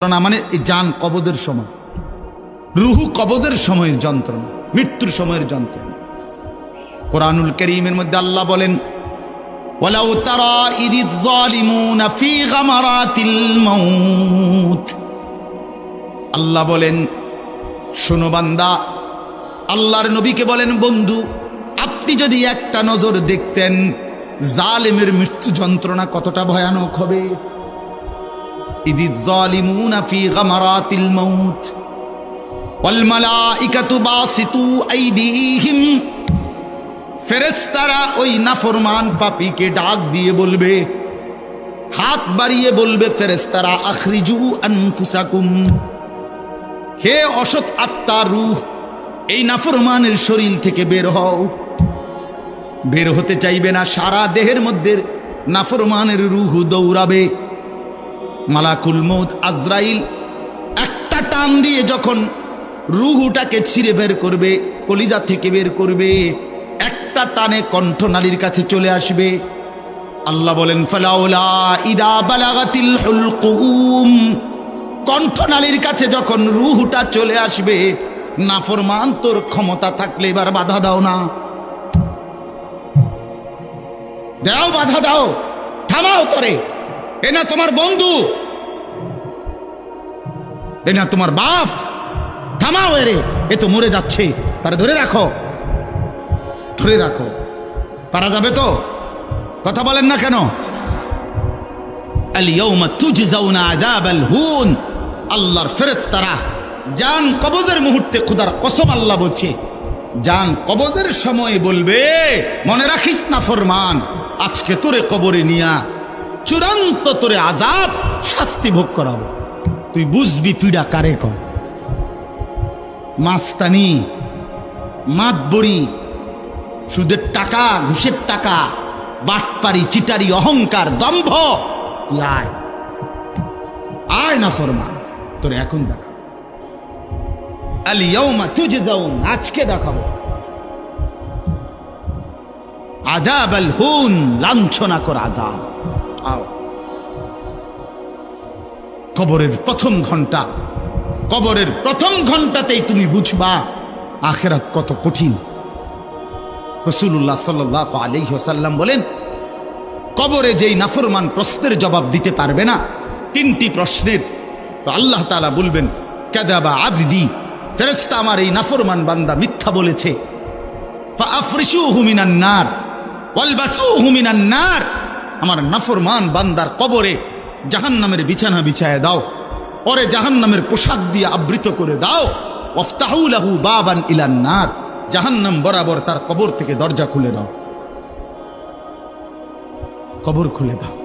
মানে জান কবজের সময়, রুহু কবজের সময়ের যন্ত্রণা, মৃত্যুর সময়ের যন্ত্রণা। কোরআনুল কারীমের মধ্যে আল্লাহ বলেন, ওয়ালাউ তারা ইদিয যালিমুনা ফি গামারাতিল মাউত। আল্লাহ বলেন, শোনো বান্দা, আল্লাহর নবীকে বলেন, বন্ধু আপনি যদি একটা নজর দেখতেন জালেমের মৃত্যু যন্ত্রণা কতটা ভয়ানক হবে। ইদিয যালিমুনা ফি গামারাতিল মাউত ওয়াল মালাইকাতু বাসিতু আইদিহিম। ফেরেশতারা ওই নাফরমান পাপীকে ডাক দিয়ে বলবে, হাত বাড়িয়ে বলবে ফেরেশতারা, আখরিজু আনফুসাকুম, হে অসৎ আত্মার রূহ, এই নাফরমানের শরীর থেকে বের হও। বের হতে চাইবে না, সারা দেহের মধ্যে নাফরমানের রূহ দৌড়াবে। মালাকুল মউত আজরাইল একটা টান দিয়ে যখন রূহটাকে ছিঁড়ে বের করবে, কলিজা থেকে বের করবে, একটা টানে কণ্ঠনালীর কাছে চলে আসবে। আল্লাহ বলেন, ফালাউলা ইদা বালাগাতিল হুলকুম, কণ্ঠনালীর কাছে যখন রূহটা চলে আসবে, নাফরমান তোর ক্ষমতা থাকলে এবার বাধা দাও না, দাও বাধা দাও, থামাও তোরে। এ না তোমার বন্ধু, এ না তোমার বাপ, থামাও এরে, এ তো মরে যাচ্ছে, তারে ধরে রাখো, ধরে রাখো। পারা যাবে তো? কথা বলেন না কেন? আল ইয়াউমা তুজজাউনা আযাবাল হুন। আল্লাহর ফেরেশতারা জান কবজের মুহূর্তে, খোদার কসম আল্লাহ বলছে, জান কবজের সময় বলবে, মনে রাখিস না ফরমান, আজকে তোরে কবরে নিয়া চূড়ান্ত তোরে আযাব শাস্তি ভোগ করাবো। তুই বুঝবি পীড়া কারে কয়। মাস্তানি, মাতবরি, সুদের টাকা, ঘুষের টাকা, বাটপারি, চিটারি, অহংকার, দম্ভ, তুই আয়, আয় না ফরমান, তোরে এখন দেখা। আল ইয়াউমা তুজজাউন, আজকে দেখাবো আযাবাল হুন, লাঞ্ছনা কর আযাব। আও কবরের প্রথম ঘন্টা, কবরের প্রথম ঘন্টাতেই তুমি বুঝবা আখিরাত কত কঠিন। রাসূলুল্লাহ সাল্লাল্লাহু আলাইহি ওয়াসাল্লাম বলেন, কবরে যেই নাফরমান প্রশ্নের জবাব দিতে পারবে না, তিনটি প্রশ্নের, তো আল্লাহ তাআলা বলবেন, কাযাবা আবদি, ফেরেশতা আমার এই নাফরমান বান্দা মিথ্যা বলেছে। ফাআফরিশুহু মিনান নার ওয়ালবাসুহু মিনান নার, আমার নাফরমান বান্দার কবরে জাহান্নামের বিছানা বিছায় দাও, পরে জাহান্নামের পোশাক দিয়ে আবৃত করে দাও। ওয়াফতাহু লাহু বাবান ইলান নার, জাহান্নাম বরাবর তার কবর থেকে দরজা খুলে দাও, কবর খুলে দাও।